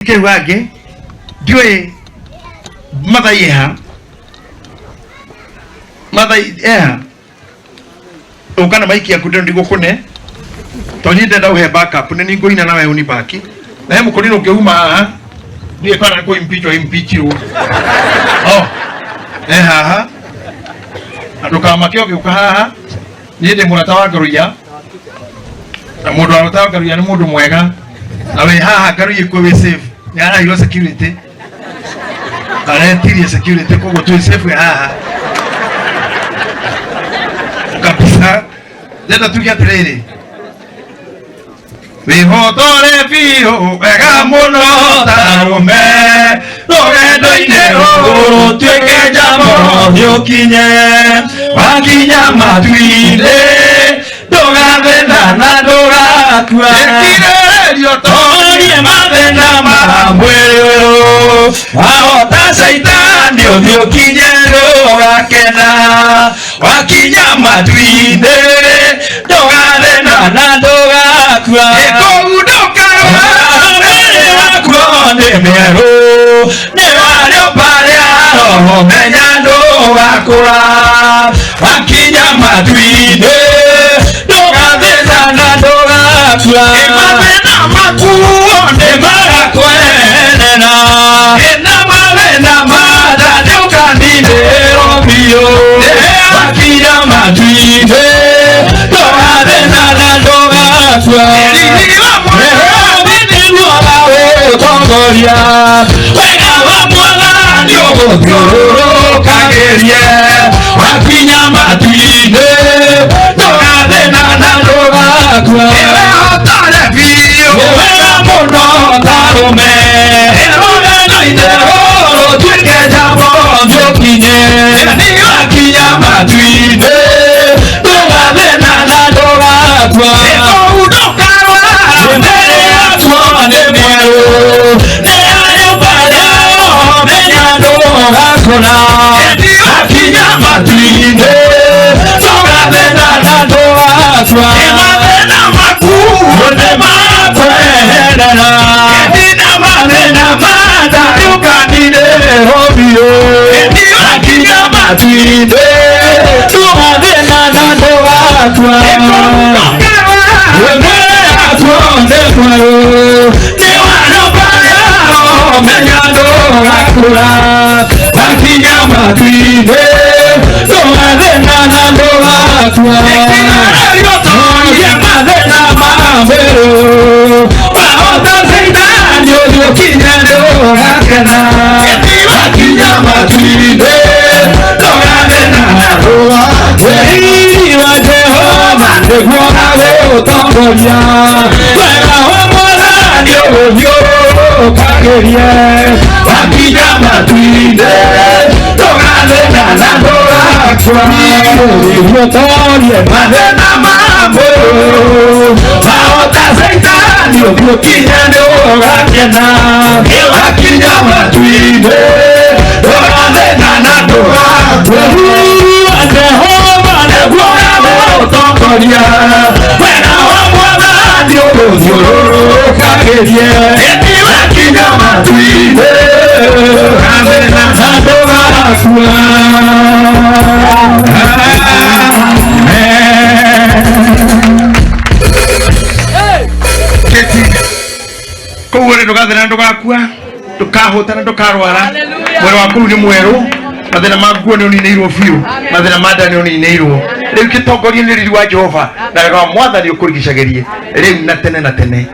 ke wage diwe mother yeha ukana maiki yakundo ndigo kune tonyinde nda uhe backup ne ningo ina nawe uni baki na hemu kulino ukeuma haha ndiye kana ko impichiro haha aduka makio ke haha ninde muratawa garuya na mundu aratawa garuya ni mundu mwega nawe haha garuye ko we safe yana yo security ale tiri security ko go to safe haha kabisa deta tukia trade Vihotore fiho ega muno tarume Logendo inero tueke jamo yokinye Wakinya matuine Doga venda na doga kwa Yekire liotori mavenda mabuero Aota saitan dio yokinye doga kena Wakinya matuine Doga venda na doga Eko udokaro ne mero ne wale palearo menyando wakura wakinya madwide doga veza na doga kwa emavena makuo ne marakwenena enamavena mada neukandine robio wakinya madwide doga veza na doga kwa Togoria, wena wa mwana nyogo gyoro kagerie, wakinya matuine, doga vena na doga kwa. Ewe otale fiyo, ewe mono tarume, ewe naidero, tuike jabo nyokinye, wakinya matuine, doga vena na doga kwa. Eko udokaro, Akona, akinya matuine, doga vena na doga kwa. Emavena makuo ne makwena, edina mavena mada yukanine robio. Akinya matuine, doga vena na doga kwa. Wakinya matuine doga vena na doga kwa yamavena mavero waota seitani yokinya doga kena wakinya matuine doga vena na doga weini wa Jehova ndekuona weotongoria wega wa mwana ndio kagerie wakinya matuine doga vena na doga kwa yotorie mavena mambo waota seitani yokinya doga kena wakinya matuine doga vena na doga kwa Jehova ndekuona weotongoria wega wa mwana ndio kagerie wakinya matuine avena na doga kwa. Kugure doga vena doga kwa tukahotana tukarwara mwero wakuru ni mweru mathina maguo ni unineirwo biu mathina mada ni unineirwo riu kitongoria ni riri wa Jehova na wega wa mwathani ukurigishagirie riu na tene